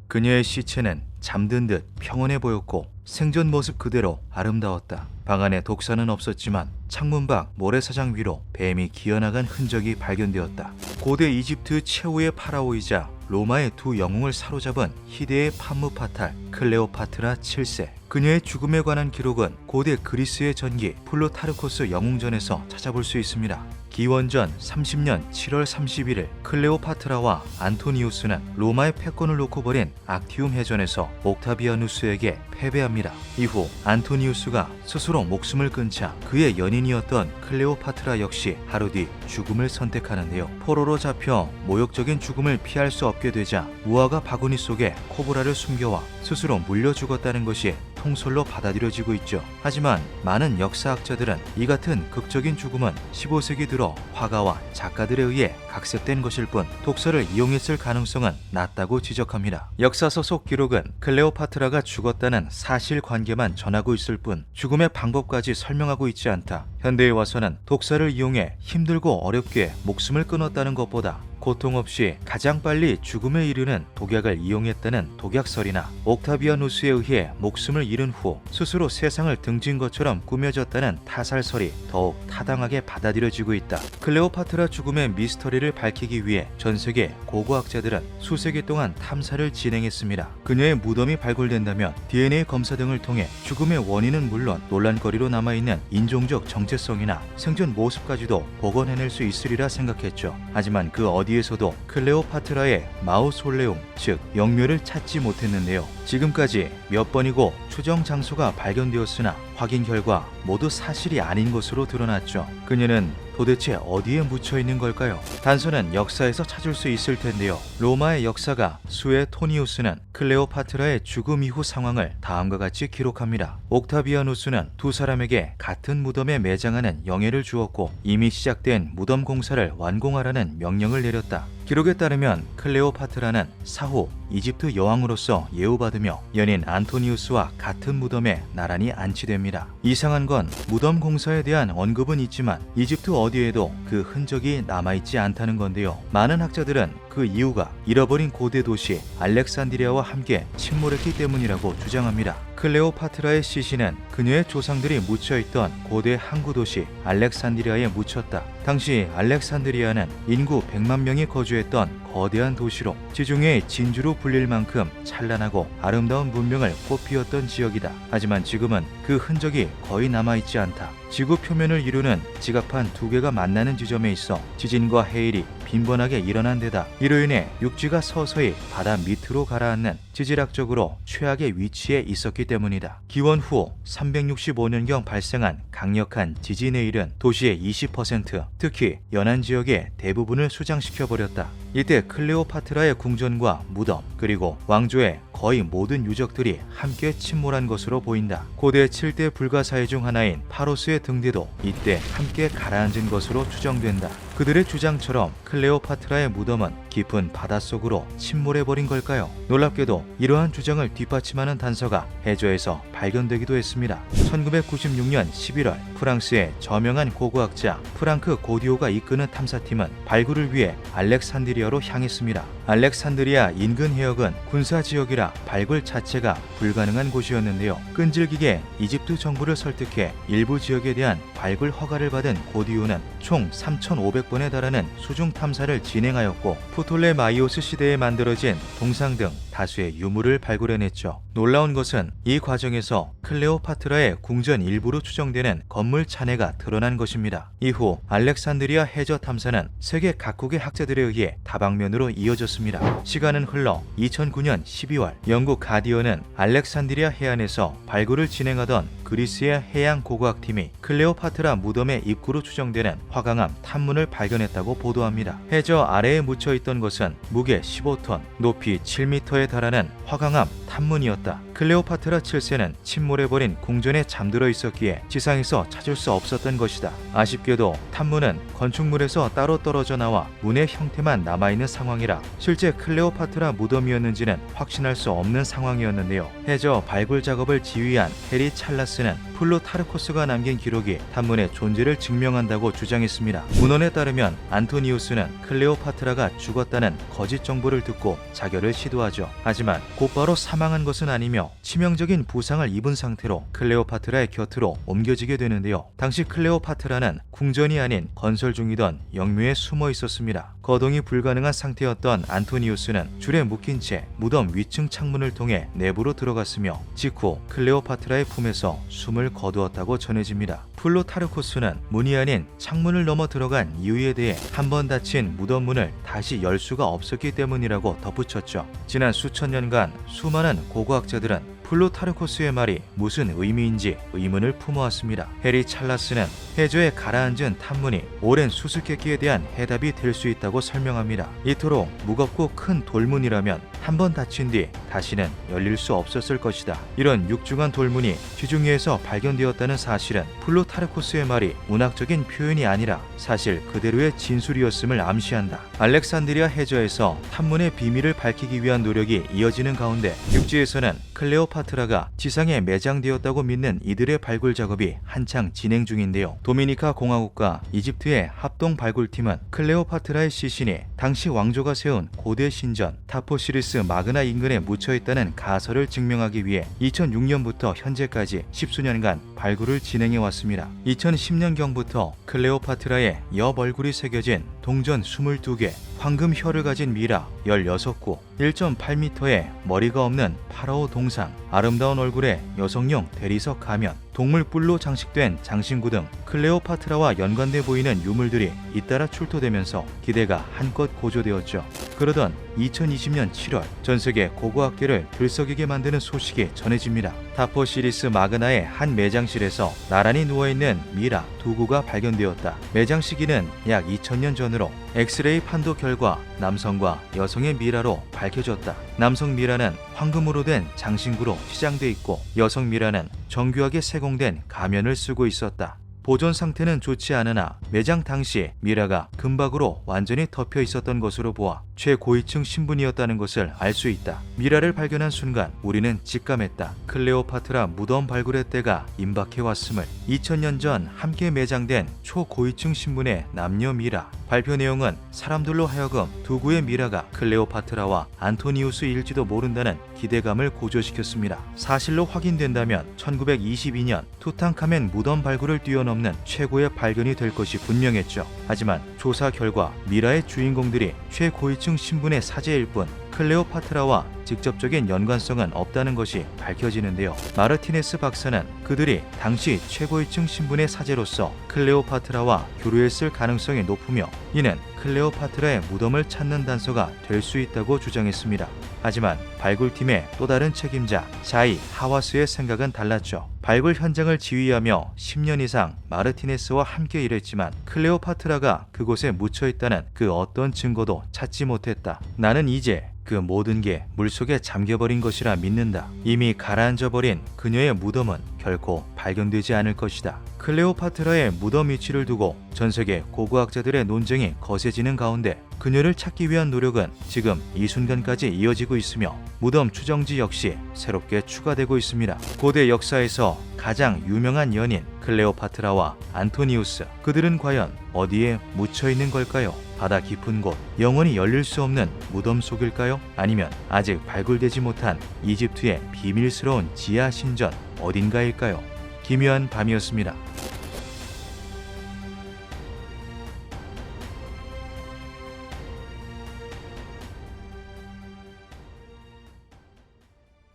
그녀의 시체는 잠든 듯 평온해 보였고 생전 모습 그대로 아름다웠다. 방 안에 독사는 없었지만 창문 밖 모래사장 위로 뱀이 기어나간 흔적이 발견되었다. 고대 이집트 최후의 파라오이자 로마의 두 영웅을 사로잡은 희대의 판무파탈 클레오파트라 7세. 그녀의 죽음에 관한 기록은 고대 그리스의 전기 플루타르코스 영웅전에서 찾아볼 수 있습니다. 기원전 30년 7월 31일 클레오파트라와 안토니우스는 로마의 패권을 놓고 벌인 악티움 해전에서 옥타비아누스에게 패배합니다. 이후 안토니우스가 스스로 목숨을 끊자 그의 연인이었던 클레오파트라 역시 하루 뒤 죽음을 선택하는데요. 포로로 잡혀 모욕적인 죽음을 피할 수 없게 되자 무화과 바구니 속에 코브라를 숨겨와 스스로 물려 죽었다는 것이 통솔로 받아들여지고 있죠. 하지만 많은 역사학자들은 이 같은 극적인 죽음은 15세기 들어 화가와 작가들에 의해 각색된 것일 뿐 독서를 이용했을 가능성은 낮다고 지적합니다. 역사서 속 기록은 클레오파트라가 죽었다는 사실관계만 전하고 있을 뿐 죽음의 방법까지 설명하고 있지 않다. 현대에 와서는 독서를 이용해 힘들고 어렵게 목숨을 끊었다는 것보다 고통 없이 가장 빨리 죽음에 이르는 독약을 이용했다는 독약설이나 옥타비아누스에 의해 목숨을 잃은 후 스스로 세상을 등진 것처럼 꾸며졌다는 타살설이 더욱 타당하게 받아들여지고 있다. 클레오파트라 죽음의 미스터리를 밝히기 위해 전 세계 고고학자들은 수세기 동안 탐사를 진행했습니다. 그녀의 무덤이 발굴된다면 DNA 검사 등을 통해 죽음의 원인은 물론 논란거리로 남아있는 인종적 정체성이나 생존 모습까지도 복원해낼 수 있으리라 생각했죠. 하지만 그 어디에서도 클레오파트라의 마우솔레움, 즉 영묘를 찾지 못했는데요. 지금까지 몇 번이고 추정 장소가 발견되었으나 확인 결과 모두 사실이 아닌 것으로 드러났죠. 그녀는 도대체 어디에 묻혀 있는 걸까요? 단서는 역사에서 찾을 수 있을 텐데요. 로마의 역사가 수에토니우스는 클레오파트라의 죽음 이후 상황을 다음과 같이 기록합니다. 옥타비아누스는 두 사람에게 같은 무덤에 매장하는 영예를 주었고 이미 시작된 무덤 공사를 완공하라는 명령을 내렸다. 기록에 따르면 클레오파트라는 사후 이집트 여왕으로서 예우받으며 연인 안토니우스와 같은 무덤에 나란히 안치됩니다. 이상한 건 무덤 공사에 대한 언급은 있지만 이집트 어디에도 그 흔적이 남아있지 않다는 건데요. 많은 학자들은 그 이유가 잃어버린 고대 도시 알렉산드리아와 함께 침몰했기 때문이라고 주장합니다. 클레오파트라의 시신은 그녀의 조상들이 묻혀있던 고대 항구 도시 알렉산드리아에 묻혔다. 당시 알렉산드리아는 인구 100만 명이 거주했던 거대한 도시로 지중해의 진주로 불릴 만큼 찬란하고 아름다운 문명을 꽃피웠던 지역이다. 하지만 지금은 그 흔적이 거의 남아있지 않다. 지구 표면을 이루는 지각판 두 개가 만나는 지점에 있어 지진과 해일이 빈번하게 일어난 데다 이로 인해 육지가 서서히 바다 밑으로 가라앉는 지질학적으로 최악의 위치에 있었기 때문이다. 기원 후 365년경 발생한 강력한 지진의 일은 도시의 20%, 특히 연안 지역의 대부분을 수장시켜버렸다. 이때 클레오파트라의 궁전과 무덤, 그리고 왕조의 거의 모든 유적들이 함께 침몰한 것으로 보인다. 고대 7대 불가사의 중 하나인 파로스의 등대도 이때 함께 가라앉은 것으로 추정된다. 그들의 주장처럼 클레오파트라의 무덤은 깊은 바닷속으로 침몰해버린 걸까요? 놀랍게도 이러한 주장을 뒷받침하는 단서가 해저에서 발견되기도 했습니다. 1996년 11월 프랑스의 저명한 고고학자 프랑크 고디오가 이끄는 탐사팀은 발굴을 위해 알렉산드리아로 향했습니다. 알렉산드리아 인근 해역은 군사지역이라 발굴 자체가 불가능한 곳이었는데요. 끈질기게 이집트 정부를 설득해 일부 지역에 대한 발굴 허가를 받은 고디오는 총 3,500번에 달하는 수중 탐사를 진행하였고 프톨레마이오스 시대에 만들어진 동상 등 다수의 유물을 발굴해냈죠. 놀라운 것은 이 과정에서 클레오파트라의 궁전 일부로 추정되는 건물 잔해가 드러난 것입니다. 이후 알렉산드리아 해저 탐사는 세계 각국의 학자들에 의해 다방면으로 이어졌습니다. 시간은 흘러 2009년 12월 영국 가디언은 알렉산드리아 해안에서 발굴을 진행하던 그리스의 해양 고고학팀이 클레오파트라 무덤의 입구로 추정되는 화강암 탐문을 발견했다고 보도합니다. 해저 아래에 묻혀있던 것은 무게 15톤, 높이 7m에 달하는 화강암 탐문이었다. 클레오파트라 7세는 침몰해버린 궁전에 잠들어 있었기에 지상에서 찾을 수 없었던 것이다. 아쉽게도 탐문은 건축물에서 따로 떨어져 나와 문의 형태만 남아있는 상황이라 실제 클레오파트라 무덤이었는지는 확신할 수 없는 상황이었는데요. 해저 발굴 작업을 지휘한 해리 찰라스는 플루타르코스가 남긴 기록이 탐문의 존재를 증명한다고 주장했습니다. 문헌에 따르면 안토니우스는 클레오파트라가 죽었다는 거짓 정보를 듣고 자결을 시도하죠. 하지만 곧바로 사망한 것은 아니며 치명적인 부상을 입은 상태로 클레오파트라의 곁으로 옮겨지게 되는데요. 당시 클레오파트라는 궁전이 아닌 건설 중이던 영묘에 숨어 있었습니다. 거동이 불가능한 상태였던 안토니우스는 줄에 묶인 채 무덤 위층 창문을 통해 내부로 들어갔으며 직후 클레오파트라의 품에서 숨을 거두었다고 전해집니다. 플루타르코스는 문이 아닌 창문을 넘어 들어간 이유에 대해 한 번 닫힌 무덤 문을 다시 열 수가 없었기 때문이라고 덧붙였죠. 지난 수천 년간 수많은 고고학자들은 플루타르코스의 말이 무슨 의미인지 의문을 품어왔습니다. 해리 찰라스는 해저에 가라앉은 탐문이 오랜 수수께끼에 대한 해답이 될 수 있다고 설명합니다. 이토록 무겁고 큰 돌문이라면 한 번 닫힌 뒤 다시는 열릴 수 없었을 것이다. 이런 육중한 돌문이 지중해에서 발견되었다는 사실은 플루타르코스의 말이 문학적인 표현이 아니라 사실 그대로의 진술이었음을 암시한다. 알렉산드리아 해저에서 탐문의 비밀을 밝히기 위한 노력이 이어지는 가운데 육지에서는 클레오파트라가 지상에 매장되었다고 믿는 이들의 발굴 작업이 한창 진행 중인데요. 도미니카 공화국과 이집트의 합동 발굴팀은 클레오파트라의 시신이 당시 왕조가 세운 고대 신전 타포시리스 마그나 인근에 묻혀있다는 가설을 증명하기 위해 2006년부터 현재까지 10수년간 발굴을 진행해왔습니다. 2010년경부터 클레오파트라의 옆 얼굴이 새겨진 동전 22개, 황금 혀를 가진 미라 16구, 1.8m의 머리가 없는 파라오 동상, 아름다운 얼굴의 여성용 대리석 가면, 동물 뿔로 장식된 장신구 등 클레오파트라와 연관돼 보이는 유물들이 잇따라 출토되면서 기대가 한껏 고조되었죠. 그러던 2020년 7월 전 세계 고고학계를 들썩이게 만드는 소식이 전해집니다. 타포시리스 마그나의 한 매장실에서 나란히 누워있는 미라 2구가 발견되었다. 매장 시기는 약 2000년 전으로 엑스레이 판도 결과 남성과 여성의 미라로 밝혀졌다. 남성 미라는 황금으로 된 장신구로 치장돼 있고 여성 미라는 정교하게 세공된 가면을 쓰고 있었다. 보존 상태는 좋지 않으나 매장 당시 미라가 금박으로 완전히 덮여 있었던 것으로 보아 최고위층 신분이었다는 것을 알 수 있다. 미라를 발견한 순간 우리는 직감했다. 클레오파트라 무덤 발굴의 때가 임박해 왔음을. 2000년 전 함께 매장된 초고위층 신분의 남녀 미라. 발표 내용은 사람들로 하여금 2구의 미라가 클레오파트라와 안토니우스일지도 모른다는 기대감을 고조시켰습니다. 사실로 확인된다면 1922년 투탕카멘 무덤 발굴을 뛰어넘는 최고의 발견이 될 것이 분명했죠. 하지만 조사 결과 미라의 주인공들이 최고위층 신분의 사제일 뿐 클레오파트라와 직접적인 연관성은 없다는 것이 밝혀지는데요. 마르티네스 박사는 그들이 당시 최고위층 신분의 사제로서 클레오파트라와 교류했을 가능성이 높으며 이는 클레오파트라의 무덤을 찾는 단서가 될 수 있다고 주장했습니다. 하지만 발굴팀의 또 다른 책임자 자이 하와스의 생각은 달랐죠. 발굴 현장을 지휘하며 10년 이상 마르티네스와 함께 일했지만 클레오파트라가 그곳에 묻혀있다는 그 어떤 증거도 찾지 못했다. 나는 이제 그 모든 게 물속에 잠겨버린 것이라 믿는다. 이미 가라앉아버린 그녀의 무덤은 결코 발견되지 않을 것이다. 클레오파트라의 무덤 위치를 두고 전세계 고고학자들의 논쟁이 거세지는 가운데 그녀를 찾기 위한 노력은 지금 이 순간까지 이어지고 있으며 무덤 추정지 역시 새롭게 추가되고 있습니다. 고대 역사에서 가장 유명한 연인 클레오파트라와 안토니우스, 그들은 과연 어디에 묻혀있는 걸까요? 바다 깊은 곳, 영원히 열릴 수 없는 무덤 속일까요? 아니면 아직 발굴되지 못한 이집트의 비밀스러운 지하 신전 어딘가일까요? 기묘한 밤이었습니다.